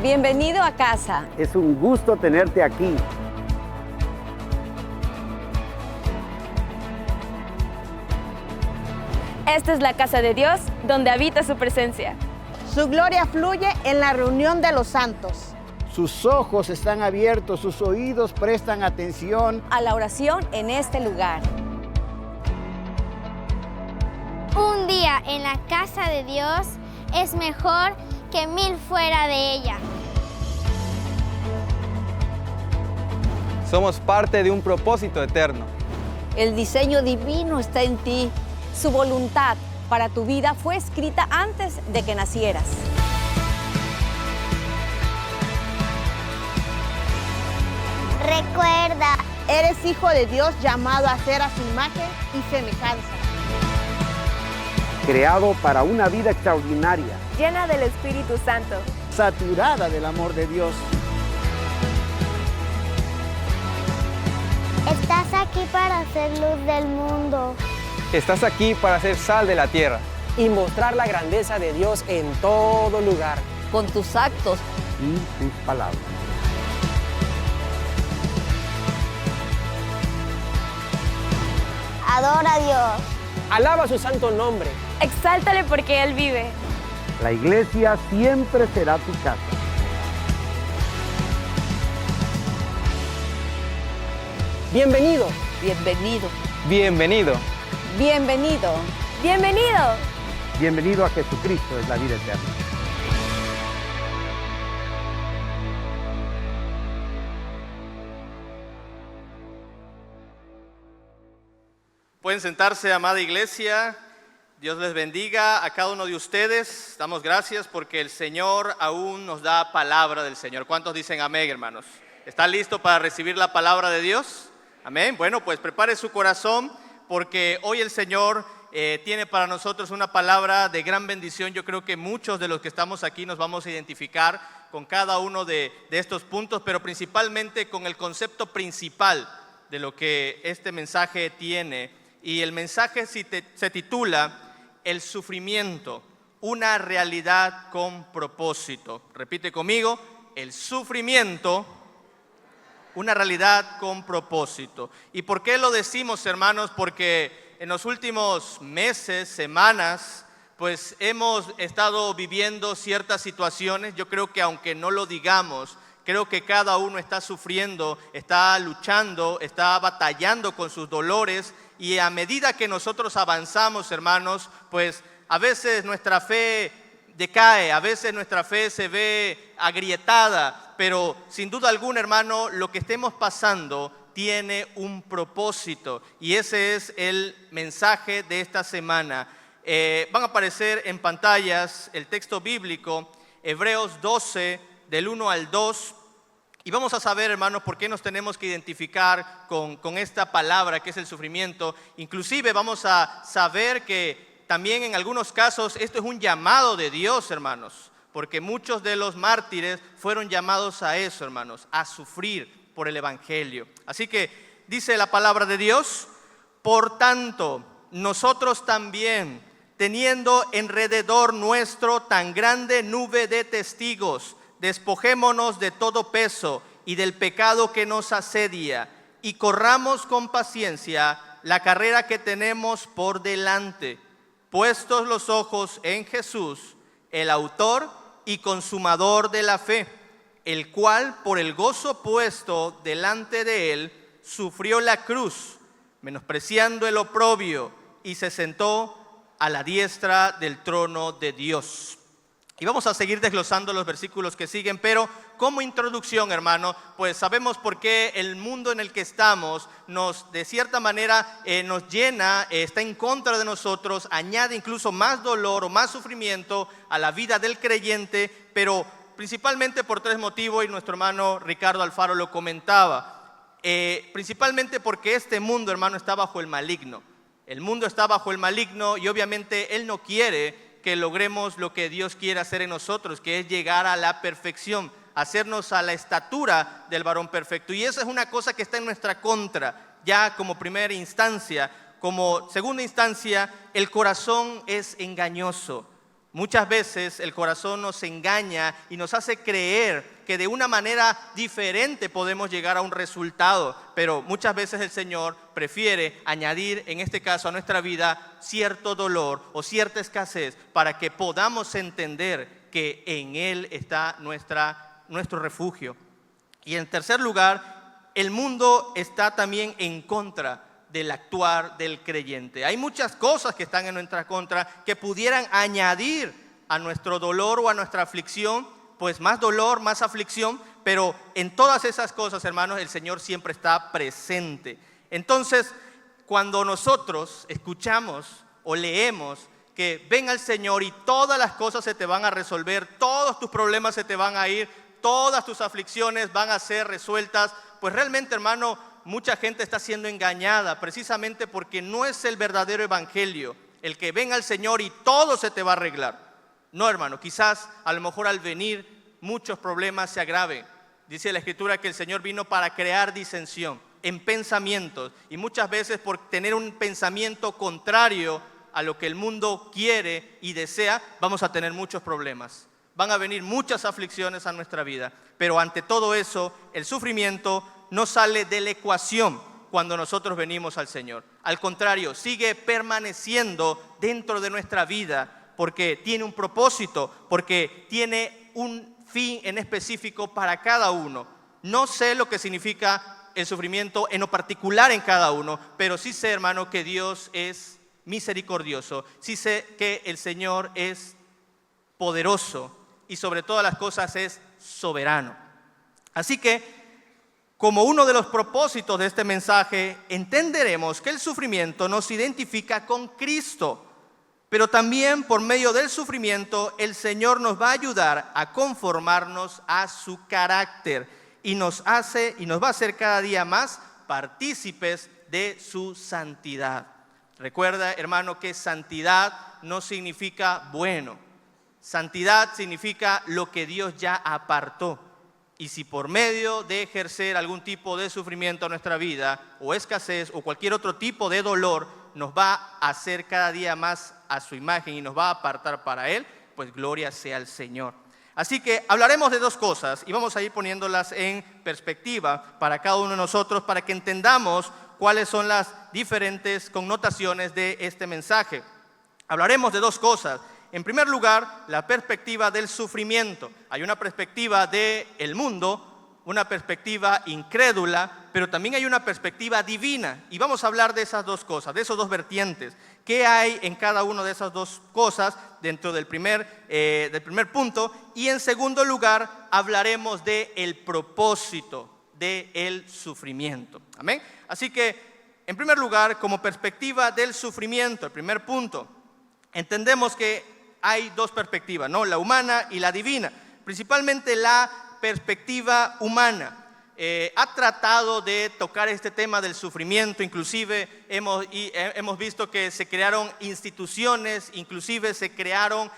Bienvenido a casa. Es un gusto tenerte aquí. Esta es la casa de Dios, donde habita su presencia. Su gloria fluye en la reunión de los santos. Sus ojos están abiertos, sus oídos prestan atención A la oración en este lugar. Un día en la casa de Dios es mejor que 1000 fuera de ella. Somos parte de un propósito eterno. El diseño divino está en ti. Su voluntad para tu vida fue escrita antes de que nacieras. Recuerda, Eres hijo de Dios llamado a ser a su imagen y semejanza. creado para una vida extraordinaria, Llena del Espíritu Santo. saturada del amor de Dios. estás aquí para ser luz del mundo. Estás aquí para ser sal de la tierra. Y mostrar la grandeza de Dios en todo lugar. Con tus actos, Y tus palabras. Adora a Dios. Alaba su santo nombre. Exáltale porque Él vive. La iglesia siempre será tu casa. Bienvenido. bienvenido. Bienvenido. Bienvenido. ¡Bienvenido! Bienvenido a Jesucristo, es la vida eterna. Pueden sentarse, amada iglesia. Dios les bendiga a cada uno de ustedes. Damos gracias porque el Señor aún nos da palabra del Señor. ¿Cuántos dicen amén, hermanos? ¿Está listo para recibir la palabra de Dios? Amén. Bueno, pues prepare su corazón porque hoy el Señor tiene para nosotros una palabra de gran bendición. Yo creo que muchos de los que estamos aquí nos vamos a identificar con cada uno de estos puntos, pero principalmente con el concepto principal de lo que este mensaje tiene. Y el mensaje se titula El sufrimiento, una realidad con propósito. Repite conmigo, el sufrimiento, una realidad con propósito. ¿Y por qué lo decimos, hermanos? Porque en los últimos meses, semanas, pues hemos estado viviendo ciertas situaciones. Yo creo que aunque no lo digamos, creo que cada uno está sufriendo, está luchando, está batallando con sus dolores. Y a medida que nosotros avanzamos, hermanos, pues a veces nuestra fe decae, a veces nuestra fe se ve agrietada, pero sin duda alguna, hermano, lo que estemos pasando tiene un propósito y ese es el mensaje de esta semana. Van a aparecer en pantallas el texto bíblico, Hebreos 12, del 1 al 2. Y vamos a saber, hermanos, por qué nos tenemos que identificar con esta palabra que es el sufrimiento. Inclusive vamos a saber que también en algunos casos esto es un llamado de Dios, hermanos. Porque muchos de los mártires fueron llamados a eso, hermanos, a sufrir por el Evangelio. Así que dice la palabra de Dios, por tanto, nosotros también, teniendo alrededor nuestro tan grande nube de testigos, despojémonos de todo peso y del pecado que nos asedia y corramos con paciencia la carrera que tenemos por delante, puestos los ojos en Jesús, el autor y consumador de la fe, el cual por el gozo puesto delante de él sufrió la cruz, menospreciando el oprobio, y se sentó a la diestra del trono de Dios. Y vamos a seguir desglosando los versículos que siguen, pero como introducción, hermano, pues sabemos por qué el mundo en el que estamos de cierta manera, nos llena, está en contra de nosotros, añade incluso más dolor o más sufrimiento a la vida del creyente, pero principalmente por tres motivos, y nuestro hermano Ricardo Alfaro lo comentaba. Principalmente porque este mundo, hermano, está bajo el maligno. El mundo está bajo el maligno y obviamente Él no quiere que logremos lo que Dios quiere hacer en nosotros, que es llegar a la perfección, hacernos a la estatura del varón perfecto. Y esa es una cosa que está en nuestra contra, ya como primera instancia. Como segunda instancia, el corazón es engañoso. Muchas veces el corazón nos engaña y nos hace creer que de una manera diferente podemos llegar a un resultado, pero muchas veces el Señor prefiere añadir, en este caso a nuestra vida, cierto dolor o cierta escasez para que podamos entender que en Él está nuestro refugio. Y en tercer lugar, el mundo está también en contra del actuar del creyente. Hay muchas cosas que están en nuestra contra que pudieran añadir a nuestro dolor o a nuestra aflicción, pues más dolor, más aflicción, pero en todas esas cosas, hermanos, el Señor siempre está presente. Entonces, cuando nosotros escuchamos o leemos que ven al Señor y todas las cosas se te van a resolver, todos tus problemas se te van a ir, todas tus aflicciones van a ser resueltas, pues realmente, hermano, mucha gente está siendo engañada precisamente porque no es el verdadero evangelio, el que ven al Señor y todo se te va a arreglar. No, hermano, quizás a lo mejor al venir muchos problemas se agraven. Dice la Escritura que el Señor vino para crear disensión en pensamientos y muchas veces por tener un pensamiento contrario a lo que el mundo quiere y desea, vamos a tener muchos problemas. Van a venir muchas aflicciones a nuestra vida, pero ante todo eso, el sufrimiento no sale de la ecuación cuando nosotros venimos al Señor. Al contrario, sigue permaneciendo dentro de nuestra vida porque tiene un propósito, porque tiene un fin en específico para cada uno. No sé lo que significa el sufrimiento en lo particular en cada uno, pero sí sé, hermano, que Dios es misericordioso. Sí sé que el Señor es poderoso y sobre todas las cosas es soberano. Así que, como uno de los propósitos de este mensaje, entenderemos que el sufrimiento nos identifica con Cristo, pero también por medio del sufrimiento el Señor nos va a ayudar a conformarnos a su carácter y nos va a hacer cada día más partícipes de su santidad. Recuerda, hermano, que santidad no significa bueno. Santidad significa lo que Dios ya apartó. Y si por medio de ejercer algún tipo de sufrimiento en nuestra vida, o escasez, o cualquier otro tipo de dolor, nos va a hacer cada día más a su imagen y nos va a apartar para Él, pues gloria sea al Señor. Así que hablaremos de dos cosas y vamos a ir poniéndolas en perspectiva para cada uno de nosotros, para que entendamos cuáles son las diferentes connotaciones de este mensaje. Hablaremos de dos cosas. En primer lugar, la perspectiva del sufrimiento. Hay una perspectiva del mundo, una perspectiva incrédula, pero también hay una perspectiva divina. Y vamos a hablar de esas dos cosas, de esos dos vertientes. ¿Qué hay en cada una de esas dos cosas dentro del primer punto? Y en segundo lugar, hablaremos del propósito del sufrimiento. ¿Amén? Así que, en primer lugar, como perspectiva del sufrimiento, el primer punto, entendemos que hay dos perspectivas, ¿no? La humana y la divina. Principalmente la perspectiva humana. Ha tratado de tocar este tema del sufrimiento, inclusive hemos visto que se crearon instituciones, inclusive se crearon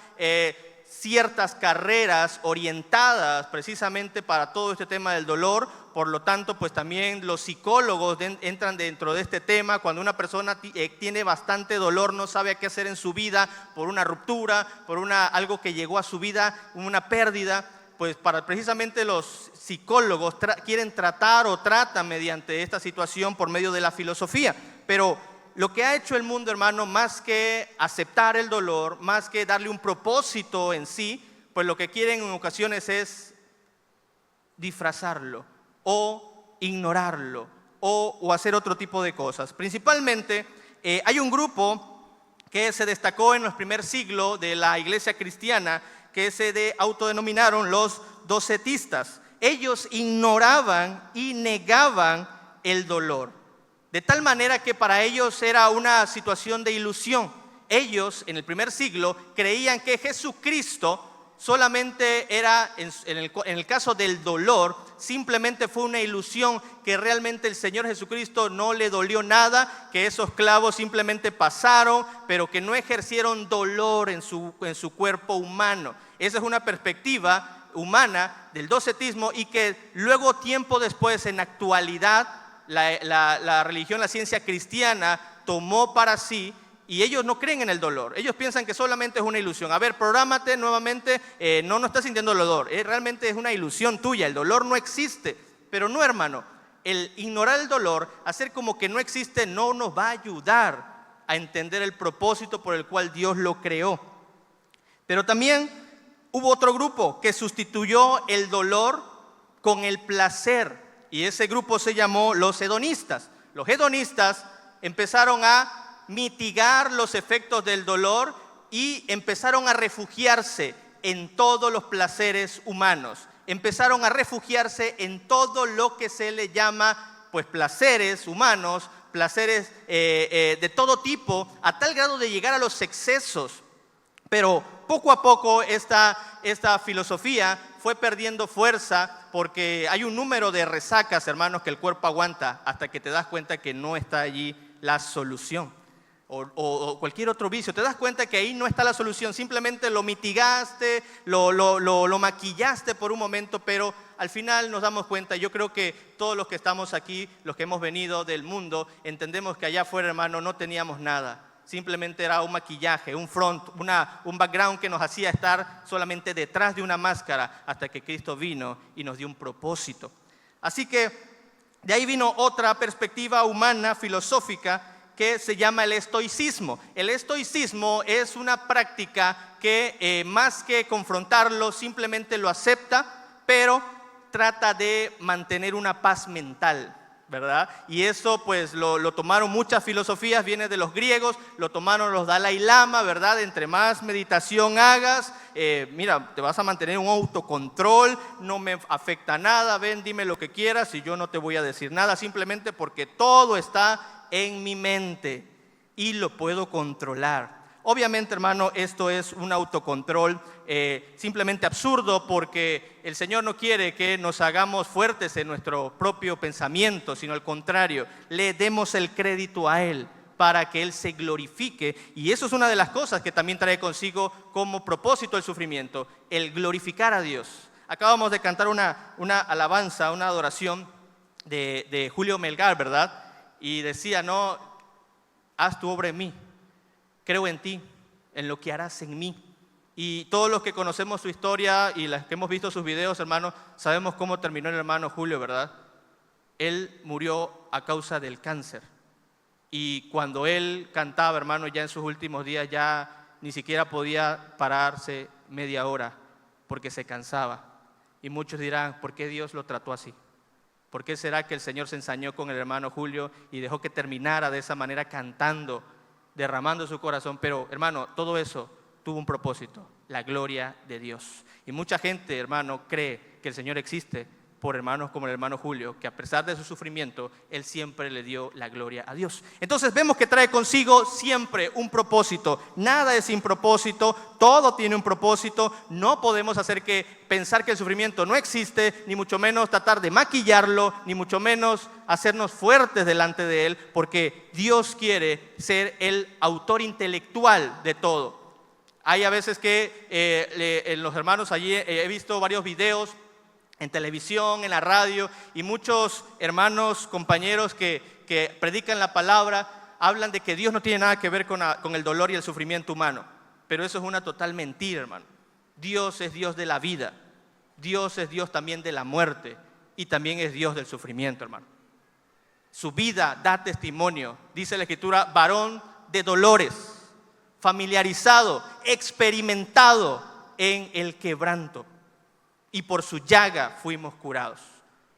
ciertas carreras orientadas precisamente para todo este tema del dolor. Por lo tanto, pues también los psicólogos entran dentro de este tema. Cuando una persona tiene bastante dolor, no sabe qué hacer en su vida por una ruptura, por algo que llegó a su vida, una pérdida, pues precisamente los psicólogos quieren tratar o tratan mediante esta situación por medio de la filosofía. Pero lo que ha hecho el mundo, hermano, más que aceptar el dolor, más que darle un propósito en sí, pues lo que quieren en ocasiones es disfrazarlo o ignorarlo o hacer otro tipo de cosas. Principalmente hay un grupo que se destacó en el primer siglo de la iglesia cristiana que se autodenominaron los docetistas. Ellos ignoraban y negaban el dolor, de tal manera que para ellos era una situación de ilusión. Ellos en el primer siglo creían que Jesucristo solamente era, en el caso del dolor, simplemente fue una ilusión, que realmente el Señor Jesucristo no le dolió nada, que esos clavos simplemente pasaron, pero que no ejercieron dolor en su cuerpo humano. Esa es una perspectiva humana del docetismo y que luego, tiempo después, en la actualidad, la religión, la ciencia cristiana tomó para sí y ellos no creen en el dolor. Ellos piensan que solamente es una ilusión. A ver, prográmate nuevamente, no estás sintiendo el dolor. Realmente es una ilusión tuya, el dolor no existe. Pero no, hermano, el ignorar el dolor, hacer como que no existe, no nos va a ayudar a entender el propósito por el cual Dios lo creó. Pero también hubo otro grupo que sustituyó el dolor con el placer, y ese grupo se llamó los hedonistas. Los hedonistas empezaron a mitigar los efectos del dolor y empezaron a refugiarse en todos los placeres humanos. Empezaron a refugiarse en todo lo que se le llama pues placeres humanos, placeres de todo tipo, a tal grado de llegar a los excesos. Pero poco a poco esta filosofía fue perdiendo fuerza porque hay un número de resacas, hermanos, que el cuerpo aguanta hasta que te das cuenta que no está allí la solución. O cualquier otro vicio, te das cuenta que ahí no está la solución, simplemente lo mitigaste, lo maquillaste por un momento, pero al final nos damos cuenta. Yo creo que todos los que estamos aquí, los que hemos venido del mundo, entendemos que allá afuera, hermano, no teníamos nada. Simplemente era un maquillaje, un front, un background que nos hacía estar solamente detrás de una máscara hasta que Cristo vino y nos dio un propósito. Así que de ahí vino otra perspectiva humana, filosófica, que se llama el estoicismo. El estoicismo es una práctica que más que confrontarlo, simplemente lo acepta, pero trata de mantener una paz mental, ¿verdad? Y eso pues lo tomaron muchas filosofías, viene de los griegos, lo tomaron los Dalai Lama, ¿verdad? Entre más meditación hagas, mira, te vas a mantener un autocontrol, no me afecta nada, ven, dime lo que quieras y yo no te voy a decir nada, simplemente porque todo está en mi mente y lo puedo controlar. Obviamente, hermano, esto es un autocontrol simplemente absurdo, porque el Señor no quiere que nos hagamos fuertes en nuestro propio pensamiento, sino al contrario, le demos el crédito a Él para que Él se glorifique. Y eso es una de las cosas que también trae consigo como propósito el sufrimiento, el glorificar a Dios. Acabamos de cantar una alabanza, una adoración de Julio Melgar, ¿verdad? Y decía, no, haz tu obra en mí, creo en ti, en lo que harás en mí. Y todos los que conocemos su historia y los que hemos visto sus videos, hermano, sabemos cómo terminó el hermano Julio, ¿verdad? Él murió a causa del cáncer. Y cuando él cantaba, hermano, ya en sus últimos días, ya ni siquiera podía pararse media hora porque se cansaba. Y muchos dirán, ¿por qué Dios lo trató así? ¿Por qué será que el Señor se ensañó con el hermano Julio y dejó que terminara de esa manera cantando, derramando su corazón? Pero, hermano, todo eso tuvo un propósito, la gloria de Dios. Y mucha gente, hermano, cree que el Señor existe por hermanos como el hermano Julio, que a pesar de su sufrimiento, él siempre le dio la gloria a Dios. Entonces vemos que trae consigo siempre un propósito. Nada es sin propósito, todo tiene un propósito. No podemos pensar que el sufrimiento no existe, ni mucho menos tratar de maquillarlo, ni mucho menos hacernos fuertes delante de él, porque Dios quiere ser el autor intelectual de todo. Hay a veces que los hermanos allí he visto varios videos en televisión, en la radio, y muchos hermanos, compañeros que predican la palabra, hablan de que Dios no tiene nada que ver con el dolor y el sufrimiento humano. Pero eso es una total mentira, hermano. Dios es Dios de la vida, Dios es Dios también de la muerte, y también es Dios del sufrimiento, hermano. Su vida da testimonio, dice la Escritura, varón de dolores, familiarizado, experimentado en el quebranto. Y por su llaga fuimos curados.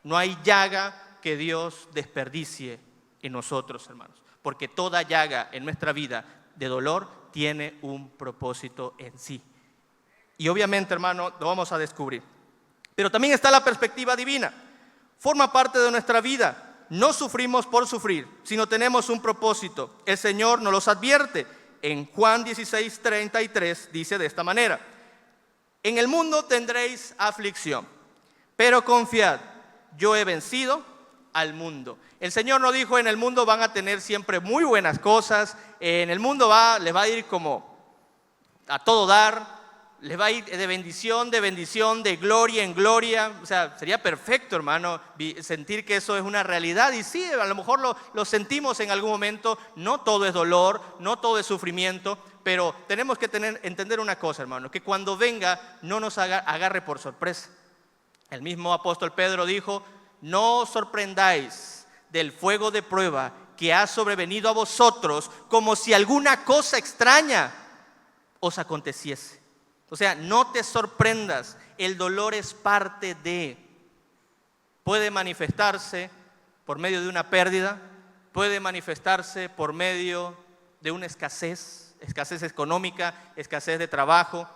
No hay llaga que Dios desperdicie en nosotros, hermanos. Porque toda llaga en nuestra vida de dolor tiene un propósito en sí. Y obviamente, hermano, lo vamos a descubrir. Pero también está la perspectiva divina. Forma parte de nuestra vida. No sufrimos por sufrir, sino tenemos un propósito. El Señor nos los advierte. En Juan 16:33 dice de esta manera: en el mundo tendréis aflicción, pero confiad, yo he vencido al mundo. El Señor nos dijo, en el mundo van a tener siempre muy buenas cosas, en el mundo les va a ir como a todo dar, les va a ir de bendición, de gloria en gloria. O sea, sería perfecto, hermano, sentir que eso es una realidad. Y sí, a lo mejor lo sentimos en algún momento. No todo es dolor, no todo es sufrimiento. Pero tenemos que entender una cosa, hermano, que cuando venga no nos agarre por sorpresa. El mismo apóstol Pedro dijo: no os sorprendáis del fuego de prueba que ha sobrevenido a vosotros como si alguna cosa extraña os aconteciese. O sea, no te sorprendas, el dolor es parte de. Puede manifestarse por medio de una pérdida, puede manifestarse por medio de una escasez económica, escasez de trabajo,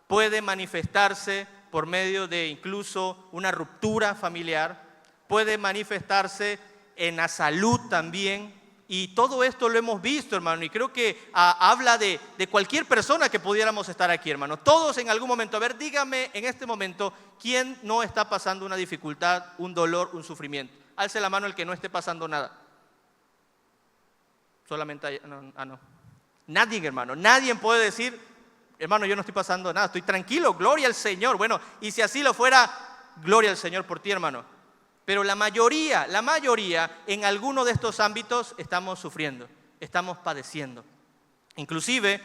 puede manifestarse por medio de incluso una ruptura familiar, puede manifestarse en la salud también. Y todo esto lo hemos visto, hermano, y creo que habla de cualquier persona que pudiéramos estar aquí, hermano. Todos en algún momento. A ver, dígame en este momento, ¿quién no está pasando una dificultad, un dolor, un sufrimiento? Alce la mano el que no esté pasando nada. Solamente no. Nadie, hermano, nadie puede decir: hermano, yo no estoy pasando nada, estoy tranquilo, gloria al Señor. Bueno, y si así lo fuera, gloria al Señor por ti, hermano. Pero la mayoría, en alguno de estos ámbitos estamos sufriendo, estamos padeciendo. Inclusive,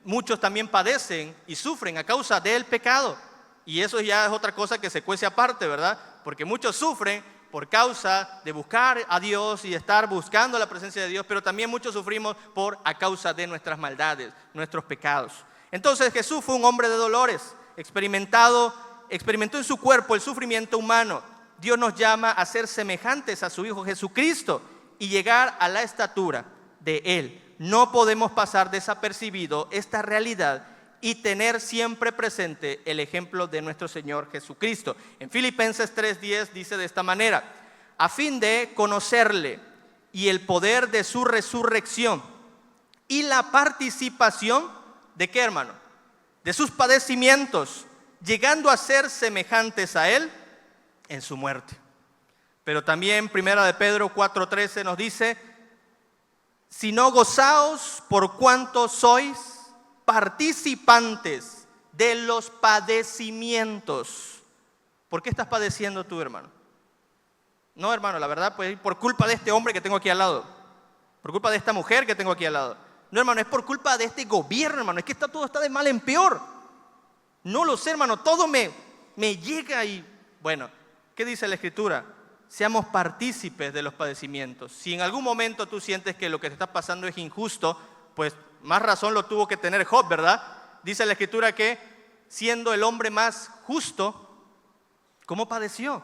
muchos también padecen y sufren a causa del pecado. Y eso ya es otra cosa que se cuece aparte, ¿verdad? Porque muchos sufren por causa de buscar a Dios y estar buscando la presencia de Dios, pero también muchos sufrimos a causa de nuestras maldades, nuestros pecados. Entonces Jesús fue un hombre de dolores, experimentó en su cuerpo el sufrimiento humano. Dios nos llama a ser semejantes a su Hijo Jesucristo y llegar a la estatura de Él. No podemos pasar desapercibido esta realidad y tener siempre presente el ejemplo de nuestro Señor Jesucristo. En Filipenses 3:10 dice de esta manera: a fin de conocerle y el poder de su resurrección y la participación ¿de qué, hermano? De sus padecimientos, llegando a ser semejantes a Él en su muerte. Pero también Primera de Pedro 4:13 nos dice: sino gozaos por cuanto sois participantes de los padecimientos. ¿Por qué estás padeciendo tú, hermano? No, hermano, la verdad, pues por culpa de este hombre que tengo aquí al lado, por culpa de esta mujer que tengo aquí al lado. No, hermano, es por culpa de este gobierno, hermano. Es que todo está de mal en peor. No lo sé, hermano, todo me llega y... Bueno, ¿qué dice la Escritura? Seamos partícipes de los padecimientos. Si en algún momento tú sientes que lo que te está pasando es injusto, pues más razón lo tuvo que tener Job, ¿verdad? Dice la Escritura que siendo el hombre más justo, ¿cómo padeció?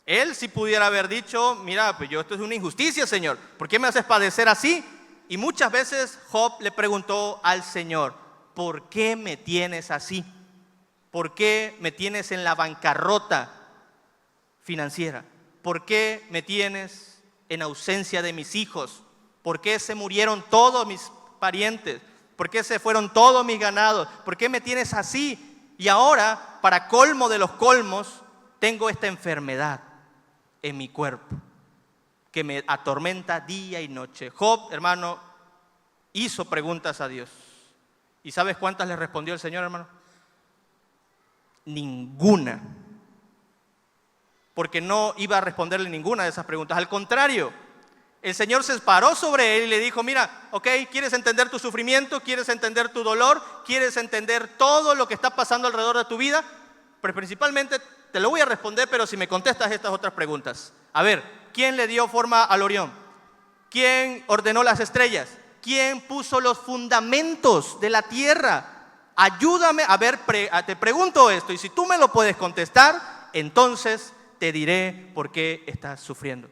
Él sí pudiera haber dicho: mira, pues esto es una injusticia, Señor. ¿Por qué me haces padecer así? Y muchas veces Job le preguntó al Señor: ¿por qué me tienes así? ¿Por qué me tienes en la bancarrota financiera? ¿Por qué me tienes en ausencia de mis hijos? ¿Por qué se murieron todos mis parientes? ¿Por qué se fueron todos mis ganados? ¿Por qué me tienes así? Y ahora, para colmo de los colmos, tengo esta enfermedad en mi cuerpo que me atormenta día y noche. Job, hermano, hizo preguntas a Dios. ¿Y sabes cuántas le respondió el Señor, hermano? Ninguna. Porque no iba a responderle ninguna de esas preguntas. Al contrario, el Señor se paró sobre él y le dijo: mira, ok, ¿quieres entender tu sufrimiento? ¿Quieres entender tu dolor? ¿Quieres entender todo lo que está pasando alrededor de tu vida? Pero principalmente te lo voy a responder, pero si me contestas estas otras preguntas. A ver, ¿quién le dio forma al Orión? ¿Quién ordenó las estrellas? ¿Quién puso los fundamentos de la tierra? Ayúdame, a ver, te pregunto esto, y si tú me lo puedes contestar, entonces te diré por qué estás sufriendo.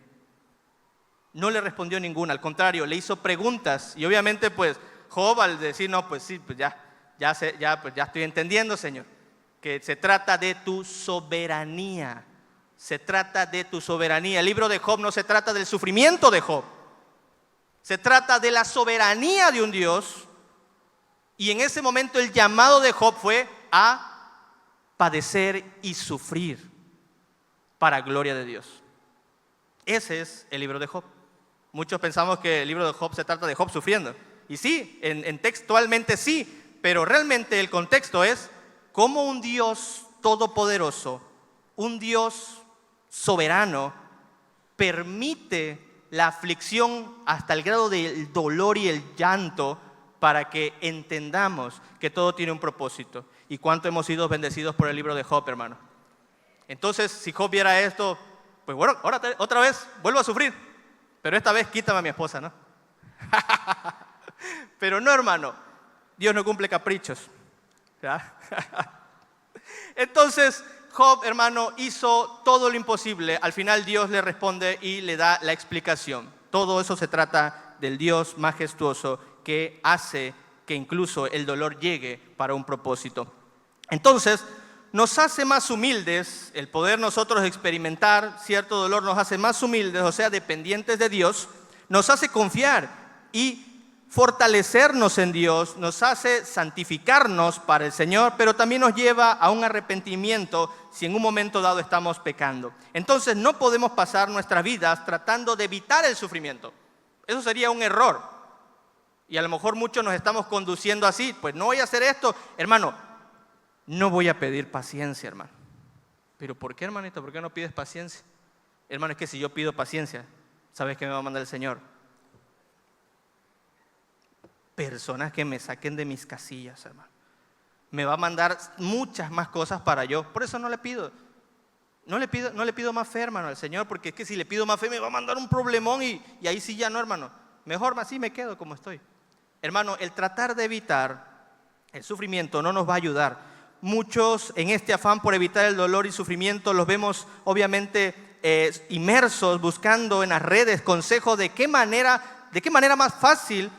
No le respondió ninguna, al contrario, le hizo preguntas. Y obviamente, pues, Job al decir: no, pues sí, pues ya estoy entendiendo, Señor, que se trata de tu soberanía. Se trata de tu soberanía. El libro de Job no se trata del sufrimiento de Job. Se trata de la soberanía de un Dios. Y en ese momento el llamado de Job fue a padecer y sufrir para gloria de Dios. Ese es el libro de Job. Muchos pensamos que el libro de Job se trata de Job sufriendo. Y sí, textualmente sí, pero realmente el contexto es cómo un Dios todopoderoso, un Dios soberano, permite la aflicción hasta el grado del dolor y el llanto para que entendamos que todo tiene un propósito. ¿Y cuánto hemos sido bendecidos por el libro de Job, hermano? Entonces, si Job viera esto, pues bueno, ahora otra vez vuelvo a sufrir, pero esta vez quítame a mi esposa, ¿no? Pero no, hermano, Dios no cumple caprichos, ¿ya? Entonces, Job, hermano, hizo todo lo imposible. Al final Dios le responde y le da la explicación. Todo eso se trata del Dios majestuoso que hace que incluso el dolor llegue para un propósito. Entonces, nos hace más humildes, el poder nosotros experimentar cierto dolor nos hace más humildes, o sea, dependientes de Dios, nos hace confiar y fortalecernos en Dios, nos hace santificarnos para el Señor, pero también nos lleva a un arrepentimiento si en un momento dado estamos pecando. Entonces no podemos pasar nuestras vidas tratando de evitar el sufrimiento. Eso sería un error. Y a lo mejor muchos nos estamos conduciendo así, pues no voy a hacer esto. Hermano, no voy a pedir paciencia, hermano. ¿Pero por qué, hermanito? ¿Por qué no pides paciencia? Hermano, es que si yo pido paciencia, ¿sabes qué me va a mandar el Señor? Personas que me saquen de mis casillas, hermano. Me va a mandar muchas más cosas para yo. Por eso no le pido. No le pido más fe, hermano, al Señor, porque es que si le pido más fe me va a mandar un problemón y ahí sí ya no, hermano. Mejor así me quedo como estoy. Hermano, el tratar de evitar el sufrimiento no nos va a ayudar. Muchos en este afán por evitar el dolor y sufrimiento los vemos obviamente inmersos buscando en las redes consejos de qué manera más fácil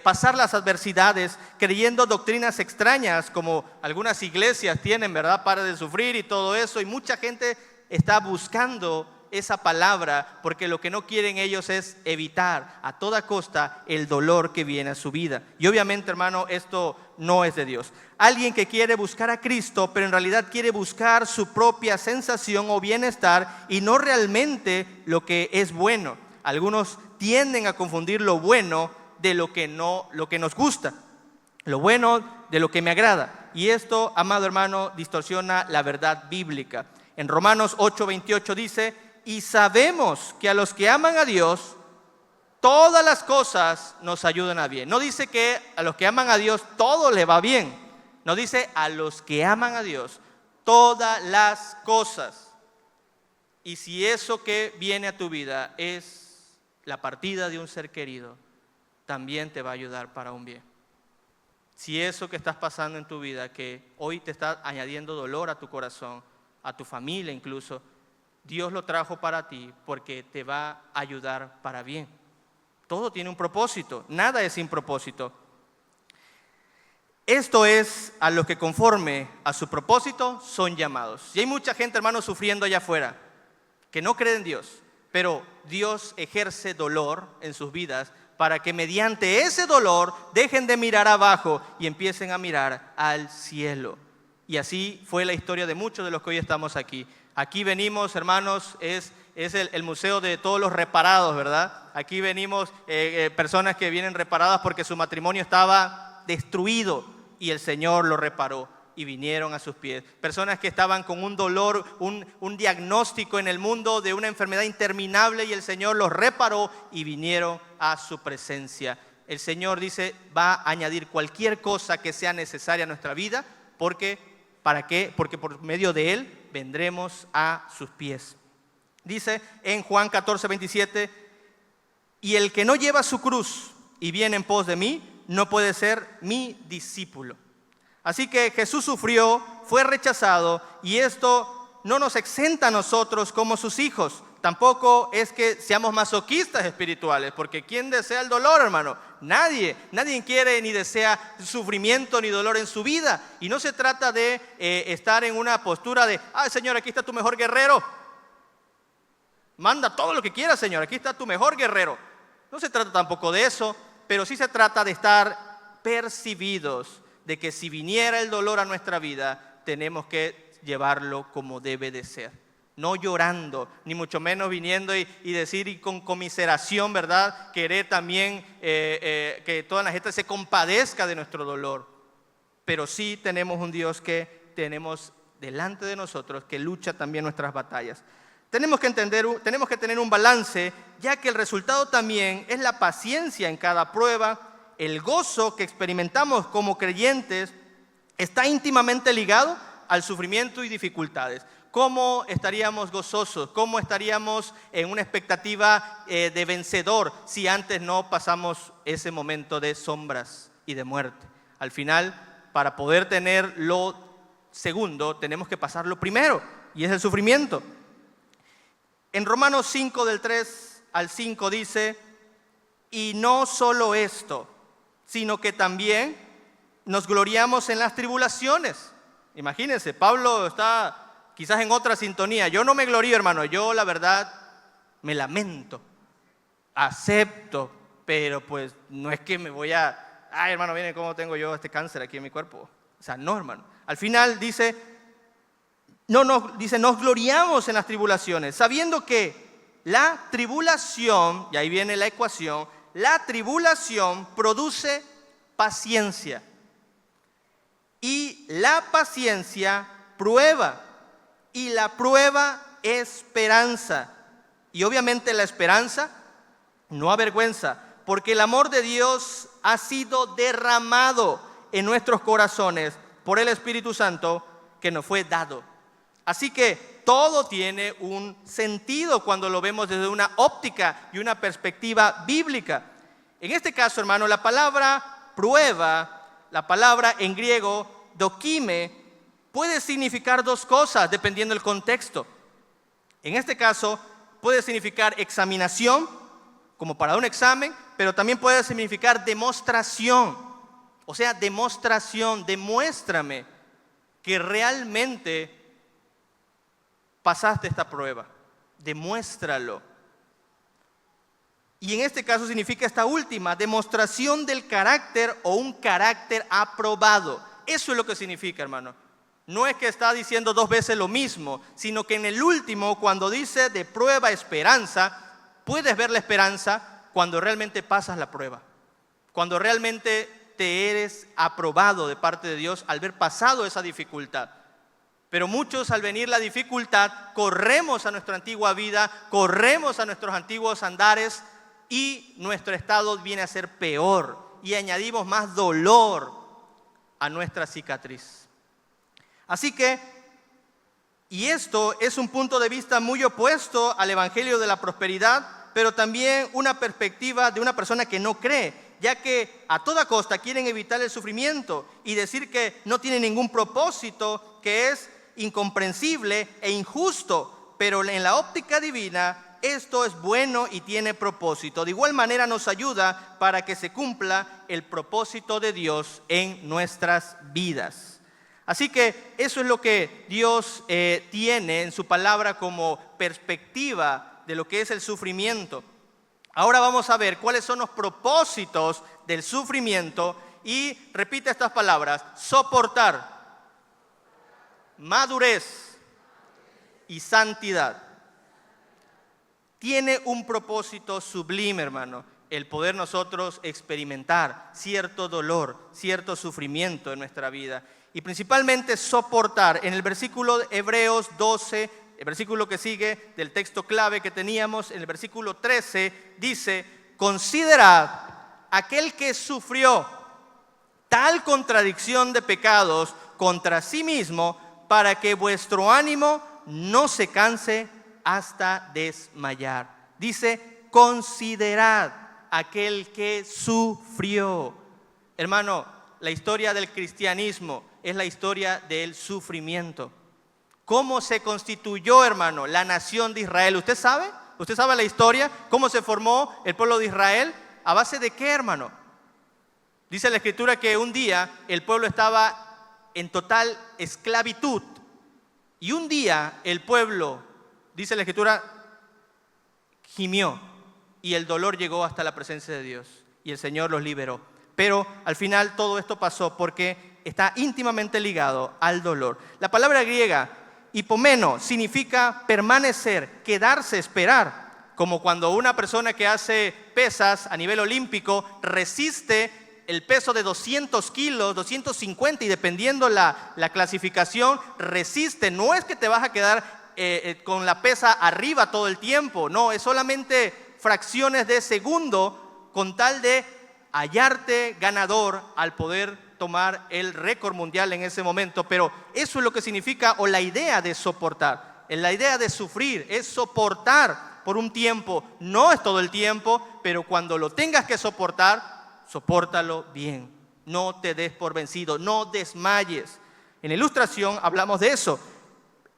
pasar las adversidades, creyendo doctrinas extrañas como algunas iglesias tienen, ¿verdad? Para de sufrir y todo eso. Y mucha gente está buscando esa palabra porque lo que no quieren ellos es evitar a toda costa el dolor que viene a su vida. Y obviamente, hermano, esto no es de Dios. Alguien que quiere buscar a Cristo, pero en realidad quiere buscar su propia sensación o bienestar y no realmente lo que es bueno. Algunos tienden a confundir lo bueno de lo que nos gusta, lo bueno de lo que me agrada. Y esto, amado hermano, distorsiona la verdad bíblica. En Romanos 8:28 dice: y sabemos que a los que aman a Dios, todas las cosas nos ayudan a bien. No dice que a los que aman a Dios todo le va bien. No dice a los que aman a Dios, todas las cosas. Y si eso que viene a tu vida es la partida de un ser querido, también te va a ayudar para un bien. Si eso que estás pasando en tu vida, que hoy te está añadiendo dolor a tu corazón, a tu familia incluso, Dios lo trajo para ti porque te va a ayudar para bien. Todo tiene un propósito, nada es sin propósito. Esto es a los que conforme a su propósito son llamados. Y hay mucha gente, hermano, sufriendo allá afuera, que no cree en Dios, pero Dios ejerce dolor en sus vidas para que mediante ese dolor dejen de mirar abajo y empiecen a mirar al cielo. Y así fue la historia de muchos de los que hoy estamos aquí. Aquí venimos, hermanos, es el museo de todos los reparados, ¿verdad? Aquí venimos personas que vienen reparadas porque su matrimonio estaba destruido y el Señor lo reparó y vinieron a sus pies. Personas que estaban con un dolor, un diagnóstico en el mundo de una enfermedad interminable y el Señor los reparó y vinieron a su presencia. El Señor dice, va a añadir cualquier cosa que sea necesaria a nuestra vida, ¿para qué? Porque por medio de Él vendremos a sus pies. Dice en Juan 14:27, y el que no lleva su cruz y viene en pos de mí, no puede ser mi discípulo. Así que Jesús sufrió, fue rechazado, y esto no nos exenta a nosotros como sus hijos. Tampoco es que seamos masoquistas espirituales, porque ¿quién desea el dolor, hermano? Nadie quiere ni desea sufrimiento ni dolor en su vida. Y no se trata de estar en una postura de, ay, Señor, aquí está tu mejor guerrero. Manda todo lo que quieras, Señor, aquí está tu mejor guerrero. No se trata tampoco de eso, pero sí se trata de estar percibidos de que si viniera el dolor a nuestra vida, tenemos que llevarlo como debe de ser. No llorando, ni mucho menos viniendo y decir y con conmiseración, ¿verdad? Querer también que toda la gente se compadezca de nuestro dolor. pero sí tenemos un Dios que tenemos delante de nosotros, que lucha también nuestras batallas. Tenemos que tener un balance, ya que el resultado también es la paciencia en cada prueba. El gozo que experimentamos como creyentes está íntimamente ligado al sufrimiento y dificultades. ¿Cómo estaríamos gozosos? ¿Cómo estaríamos en una expectativa de vencedor si antes no pasamos ese momento de sombras y de muerte? Al final, para poder tener lo segundo, tenemos que pasar lo primero, y es el sufrimiento. En Romanos 5, del 3 al 5 dice, y no solo esto, sino que también nos gloriamos en las tribulaciones. Imagínense, Pablo está quizás en otra sintonía. Yo no me glorío, hermano, yo la verdad me lamento, acepto, pero pues no es que me voy a, ay hermano, miren cómo tengo yo este cáncer aquí en mi cuerpo. O sea, no, hermano. Al final dice, nos gloriamos en las tribulaciones, sabiendo que la tribulación, y ahí viene la ecuación, la tribulación produce paciencia. Y la paciencia prueba. Y la prueba esperanza. Y obviamente la esperanza no avergüenza, porque el amor de Dios ha sido derramado en nuestros corazones por el Espíritu Santo que nos fue dado. Así que todo tiene un sentido cuando lo vemos desde una óptica y una perspectiva bíblica. En este caso, hermano, la palabra prueba, la palabra en griego dokime, puede significar dos cosas dependiendo del contexto. En este caso puede significar examinación, como para un examen, pero también puede significar demostración. O sea, demostración, demuéstrame que realmente pasaste esta prueba, demuéstralo. Y en este caso significa esta última, demostración del carácter o un carácter aprobado. Eso es lo que significa, hermano. No es que está diciendo dos veces lo mismo, sino que en el último, cuando dice de prueba esperanza, puedes ver la esperanza cuando realmente pasas la prueba, cuando realmente te eres aprobado de parte de Dios al haber pasado esa dificultad. Pero muchos, al venir la dificultad, corremos a nuestra antigua vida, corremos a nuestros antiguos andares y nuestro estado viene a ser peor y añadimos más dolor a nuestra cicatriz. Así que, y esto es un punto de vista muy opuesto al evangelio de la prosperidad, pero también una perspectiva de una persona que no cree, ya que a toda costa quieren evitar el sufrimiento y decir que no tiene ningún propósito, que es incomprensible e injusto, pero en la óptica divina esto es bueno y tiene propósito. De igual manera nos ayuda para que se cumpla el propósito de Dios en nuestras vidas. Así que eso es lo que Dios tiene en su palabra como perspectiva de lo que es el sufrimiento. Ahora vamos a ver cuáles son los propósitos del sufrimiento y repite estas palabras: soportar, madurez y santidad. Tiene un propósito sublime, hermano, el poder nosotros experimentar cierto dolor, cierto sufrimiento en nuestra vida. Y principalmente soportar. En el versículo de Hebreos 12, el versículo que sigue del texto clave que teníamos, en el versículo 13, dice: considerad aquel que sufrió tal contradicción de pecados contra sí mismo, para que vuestro ánimo no se canse hasta desmayar. Dice: considerad aquel que sufrió. Hermano, la historia del cristianismo es la historia del sufrimiento. ¿Cómo se constituyó, hermano, la nación de Israel? ¿Usted sabe? ¿Usted sabe la historia? ¿Cómo se formó el pueblo de Israel? ¿A base de qué, hermano? Dice la Escritura que un día el pueblo estaba en total esclavitud. Y un día el pueblo, dice la Escritura, gimió. Y el dolor llegó hasta la presencia de Dios. Y el Señor los liberó. Pero al final todo esto pasó porque está íntimamente ligado al dolor. La palabra griega hipomeno significa permanecer, quedarse, esperar. Como cuando una persona que hace pesas a nivel olímpico resiste el peso de 200 kilos, 250 y dependiendo la clasificación, resiste. No es que te vas a quedar con la pesa arriba todo el tiempo, no, es solamente fracciones de segundo con tal de hallarte ganador al poder tomar el récord mundial en ese momento. Pero eso es lo que significa, o la idea de soportar, la idea de sufrir, es soportar por un tiempo, no es todo el tiempo, pero cuando lo tengas que soportar, sopórtalo bien, no te des por vencido, no desmayes. En la ilustración hablamos de eso.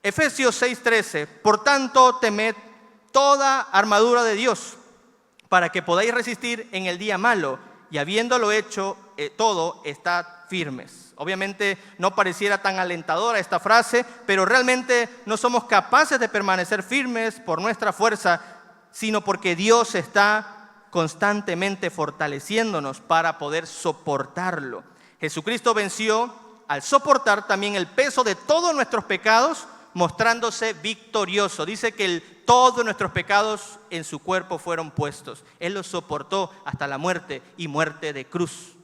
Efesios 6:13, por tanto temed toda armadura de Dios, para que podáis resistir en el día malo, y habiéndolo hecho todo, estad firmes. Obviamente no pareciera tan alentadora esta frase, pero realmente no somos capaces de permanecer firmes por nuestra fuerza, sino porque Dios está constantemente fortaleciéndonos para poder soportarlo. Jesucristo venció al soportar también el peso de todos nuestros pecados, mostrándose victorioso. Dice que todos nuestros pecados en su cuerpo fueron puestos. Él los soportó hasta la muerte y muerte de cruz.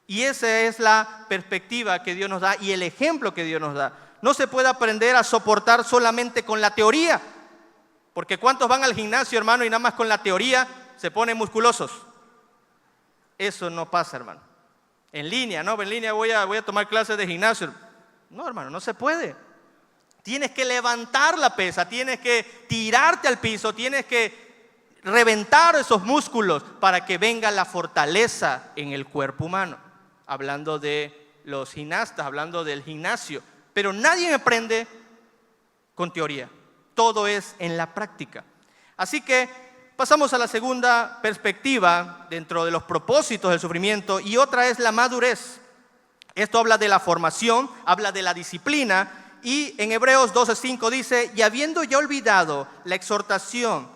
Y esa es la perspectiva que Dios nos da y el ejemplo que Dios nos da. No se puede aprender a soportar solamente con la teoría, porque ¿cuántos van al gimnasio, hermano, y nada más con la teoría se ponen musculosos? Eso no pasa, hermano. En línea, ¿no? En línea voy a tomar clases de gimnasio. No, hermano, no se puede. Tienes que levantar la pesa, tienes que tirarte al piso, tienes que reventar esos músculos para que venga la fortaleza en el cuerpo humano. Hablando de los gimnastas, hablando del gimnasio. Pero nadie aprende con teoría. Todo es en la práctica. Así que pasamos a la segunda perspectiva dentro de los propósitos del sufrimiento, y otra es la madurez. Esto habla de la formación, habla de la disciplina. Y en Hebreos 12:5 dice, y habiendo ya olvidado la exhortación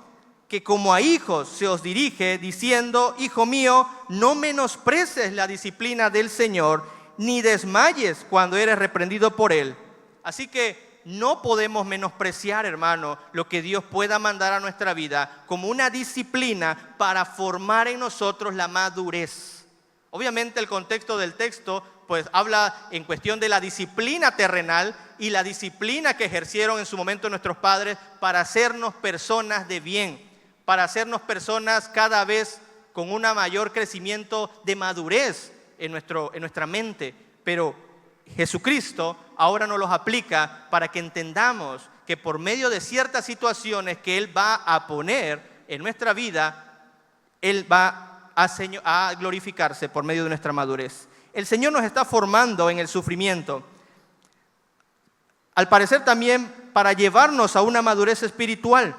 que como a hijos se os dirige, diciendo, hijo mío, no menosprecies la disciplina del Señor, ni desmayes cuando eres reprendido por Él. Así que no podemos menospreciar, hermano, lo que Dios pueda mandar a nuestra vida como una disciplina para formar en nosotros la madurez. Obviamente el contexto del texto pues habla en cuestión de la disciplina terrenal y la disciplina que ejercieron en su momento nuestros padres para hacernos personas de bien, para hacernos personas cada vez con un mayor crecimiento de madurez en nuestra mente. Pero Jesucristo ahora nos los aplica para que entendamos que por medio de ciertas situaciones que Él va a poner en nuestra vida, Él va a glorificarse por medio de nuestra madurez. El Señor nos está formando en el sufrimiento. Al parecer también para llevarnos a una madurez espiritual.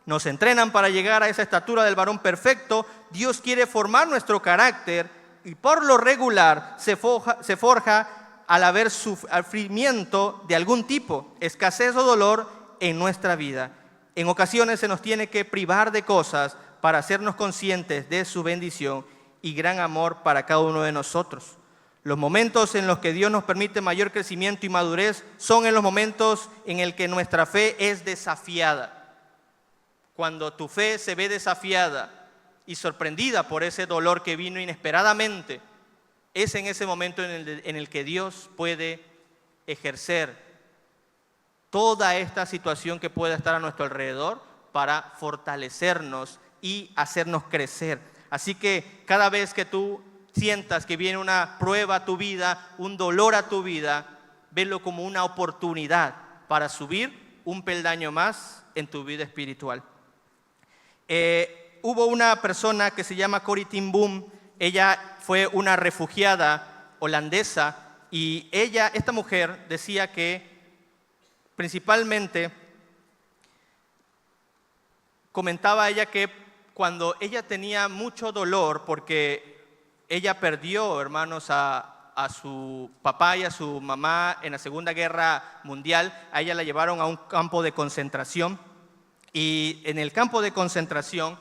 Nos entrenan para llegar a esa estatura del varón perfecto. Dios quiere formar nuestro carácter y por lo regular se forja al haber sufrimiento de algún tipo, escasez o dolor en nuestra vida. En ocasiones se nos tiene que privar de cosas para hacernos conscientes de su bendición y gran amor para cada uno de nosotros. Los momentos en los que Dios nos permite mayor crecimiento y madurez son en los momentos en el que nuestra fe es desafiada. Cuando tu fe se ve desafiada y sorprendida por ese dolor que vino inesperadamente, es en ese momento en el que Dios puede ejercer toda esta situación que pueda estar a nuestro alrededor para fortalecernos y hacernos crecer. Así que cada vez que tú sientas que viene una prueba a tu vida, un dolor a tu vida, velo como una oportunidad para subir un peldaño más en tu vida espiritual. Hubo una persona que se llama Corrie ten Boom. Ella fue una refugiada holandesa y esta mujer decía que principalmente comentaba ella que cuando ella tenía mucho dolor porque ella perdió, hermanos, a su papá y a su mamá en la Segunda Guerra Mundial. A ella la llevaron a un campo de concentración y en el campo de concentración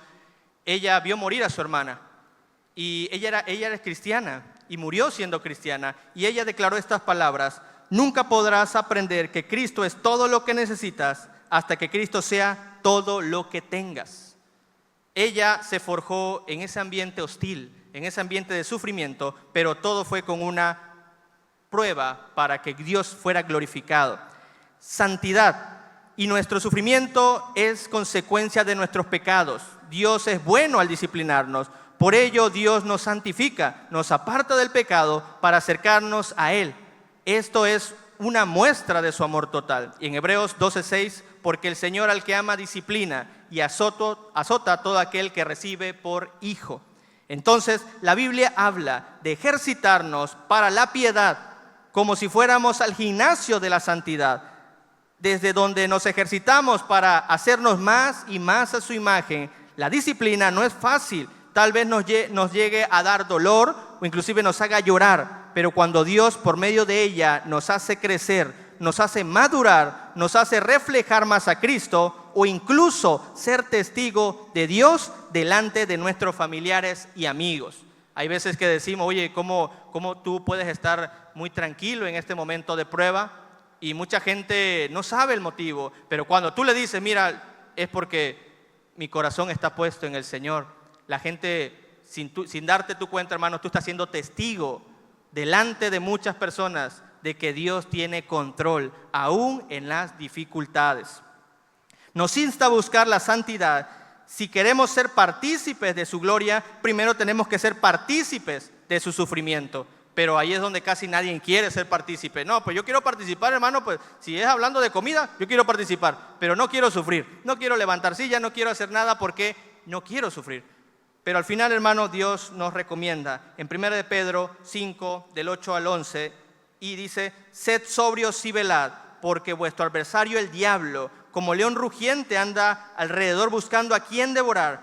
ella vio morir a su hermana y ella era cristiana y murió siendo cristiana y ella declaró estas palabras: nunca podrás aprender que Cristo es todo lo que necesitas hasta que Cristo sea todo lo que tengas. Ella se forjó en ese ambiente hostil, en ese ambiente de sufrimiento, pero todo fue con una prueba para que Dios fuera glorificado. Santidad. Y nuestro sufrimiento es consecuencia de nuestros pecados. Dios es bueno al disciplinarnos. Por ello Dios nos santifica, nos aparta del pecado para acercarnos a Él. Esto es una muestra de su amor total. Y en Hebreos 12:6, porque el Señor al que ama disciplina y azota a todo aquel que recibe por hijo. Entonces, la Biblia habla de ejercitarnos para la piedad, como si fuéramos al gimnasio de la santidad, desde donde nos ejercitamos para hacernos más y más a su imagen. La disciplina no es fácil, tal vez nos llegue a dar dolor o inclusive nos haga llorar, pero cuando Dios por medio de ella nos hace crecer, nos hace madurar, nos hace reflejar más a Cristo o incluso ser testigo de Dios delante de nuestros familiares y amigos. Hay veces que decimos, oye, ¿cómo tú puedes estar muy tranquilo en este momento de prueba? Y mucha gente no sabe el motivo, pero cuando tú le dices, mira, es porque mi corazón está puesto en el Señor. La gente, sin darte tu cuenta, hermano, tú estás siendo testigo delante de muchas personas de que Dios tiene control, aún en las dificultades. Nos insta a buscar la santidad. Si queremos ser partícipes de su gloria, primero tenemos que ser partícipes de su sufrimiento. Pero ahí es donde casi nadie quiere ser partícipe. No, pues yo quiero participar, hermano, pues si es hablando de comida, yo quiero participar, pero no quiero sufrir, no quiero levantar silla, no quiero hacer nada porque no quiero sufrir. Pero al final, hermano, Dios nos recomienda en 1 de Pedro 5, del 8 al 11, y dice, sed sobrios y velad, porque vuestro adversario el diablo, como león rugiente, anda alrededor buscando a quien devorar,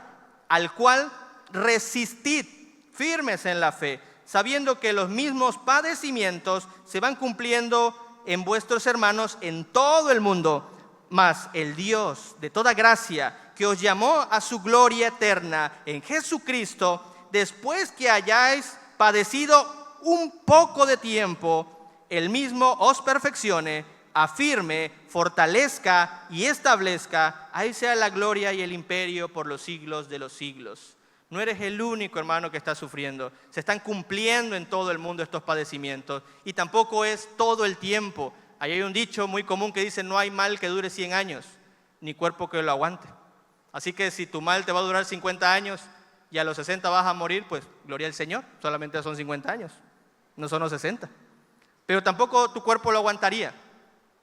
al cual resistid firmes en la fe, sabiendo que los mismos padecimientos se van cumpliendo en vuestros hermanos en todo el mundo. Mas el Dios de toda gracia, que os llamó a su gloria eterna en Jesucristo, después que hayáis padecido un poco de tiempo, Él mismo os perfeccione, afirme, fortalezca y establezca. A Él sea la gloria y el imperio por los siglos de los siglos. No eres el único, hermano, que está sufriendo. Se están cumpliendo en todo el mundo estos padecimientos. Y tampoco es todo el tiempo. Ahí hay un dicho muy común que dice, no hay mal que dure 100 años, ni cuerpo que lo aguante. Así que si tu mal te va a durar 50 años y a los 60 vas a morir, pues gloria al Señor, solamente son 50 años, no son los 60. Pero tampoco tu cuerpo lo aguantaría.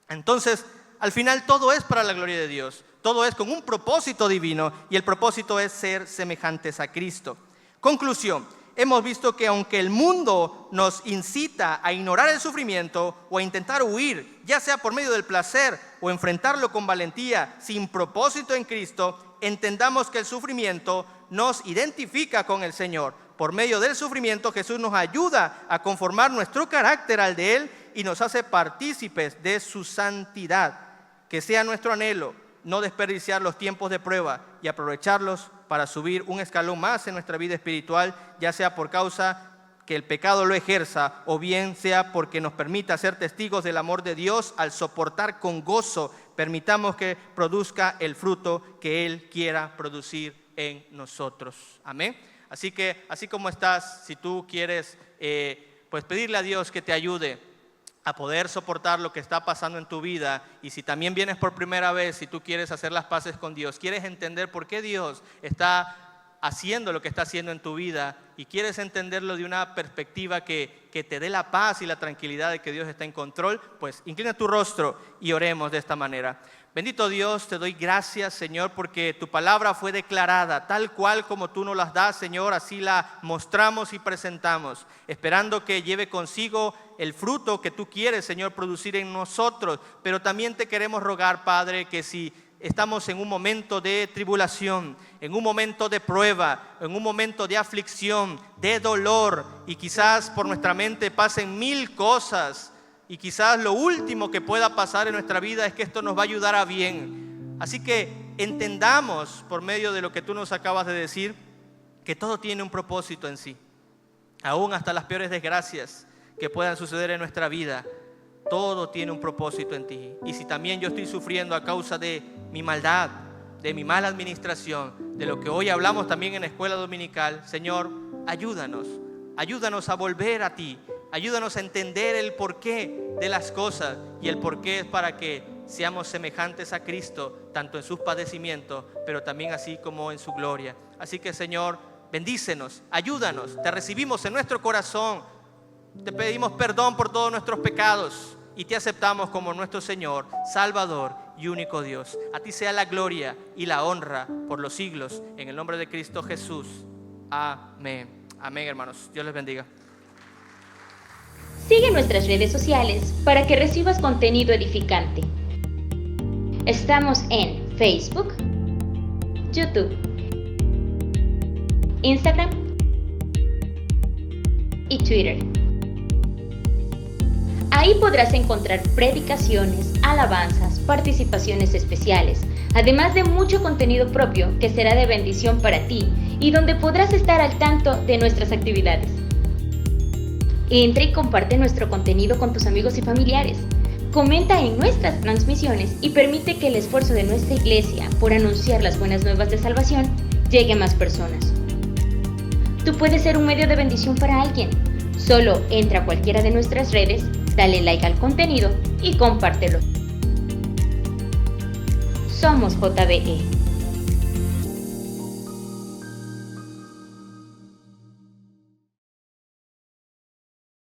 Entonces, al final todo es para la gloria de Dios. Todo es con un propósito divino y el propósito es ser semejantes a Cristo. Conclusión, hemos visto que aunque el mundo nos incita a ignorar el sufrimiento o a intentar huir, ya sea por medio del placer o enfrentarlo con valentía, sin propósito en Cristo, entendamos que el sufrimiento nos identifica con el Señor. Por medio del sufrimiento Jesús nos ayuda a conformar nuestro carácter al de Él y nos hace partícipes de su santidad. Que sea nuestro anhelo no desperdiciar los tiempos de prueba y aprovecharlos para subir un escalón más en nuestra vida espiritual, ya sea por causa que el pecado lo ejerza o bien sea porque nos permita ser testigos del amor de Dios al soportar con gozo. Permitamos que produzca el fruto que Él quiera producir en nosotros. Amén. Así que, así como estás, si tú quieres pues pedirle a Dios que te ayude a poder soportar lo que está pasando en tu vida, y si también vienes por primera vez, si tú quieres hacer las paces con Dios, quieres entender por qué Dios está haciendo lo que está haciendo en tu vida y quieres entenderlo de una perspectiva que te dé la paz y la tranquilidad de que Dios está en control, pues inclina tu rostro y oremos de esta manera. Bendito Dios, te doy gracias, Señor, porque tu palabra fue declarada tal cual como tú nos las das, Señor, así la mostramos y presentamos, esperando que lleve consigo el fruto que tú quieres, Señor, producir en nosotros. Pero también te queremos rogar, Padre, que si estamos en un momento de tribulación, en un momento de prueba, en un momento de aflicción, de dolor, y quizás por nuestra mente pasen 1000 cosas, y quizás lo último que pueda pasar en nuestra vida es que esto nos va a ayudar a bien. Así que entendamos por medio de lo que tú nos acabas de decir que todo tiene un propósito en sí. Aún hasta las peores desgracias que puedan suceder en nuestra vida, todo tiene un propósito en ti. Y si también yo estoy sufriendo a causa de mi maldad, de mi mala administración, de lo que hoy hablamos también en la escuela dominical, Señor, ayúdanos. Ayúdanos a volver a ti. Ayúdanos a entender el porqué de las cosas. Y el porqué es para que seamos semejantes a Cristo, tanto en sus padecimientos, pero también así como en su gloria. Así que, Señor, bendícenos, ayúdanos. Te recibimos en nuestro corazón. Te pedimos perdón por todos nuestros pecados y te aceptamos como nuestro Señor, Salvador y único Dios. A ti sea la gloria y la honra por los siglos. En el nombre de Cristo Jesús. Amén. Amén, hermanos. Dios les bendiga. Sigue nuestras redes sociales para que recibas contenido edificante. Estamos en Facebook, YouTube, Instagram y Twitter. Ahí podrás encontrar predicaciones, alabanzas, participaciones especiales, además de mucho contenido propio que será de bendición para ti y donde podrás estar al tanto de nuestras actividades. Entra y comparte nuestro contenido con tus amigos y familiares. Comenta en nuestras transmisiones y permite que el esfuerzo de nuestra iglesia por anunciar las buenas nuevas de salvación llegue a más personas. Tú puedes ser un medio de bendición para alguien. Solo entra a cualquiera de nuestras redes, dale like al contenido y compártelo. Somos JBE.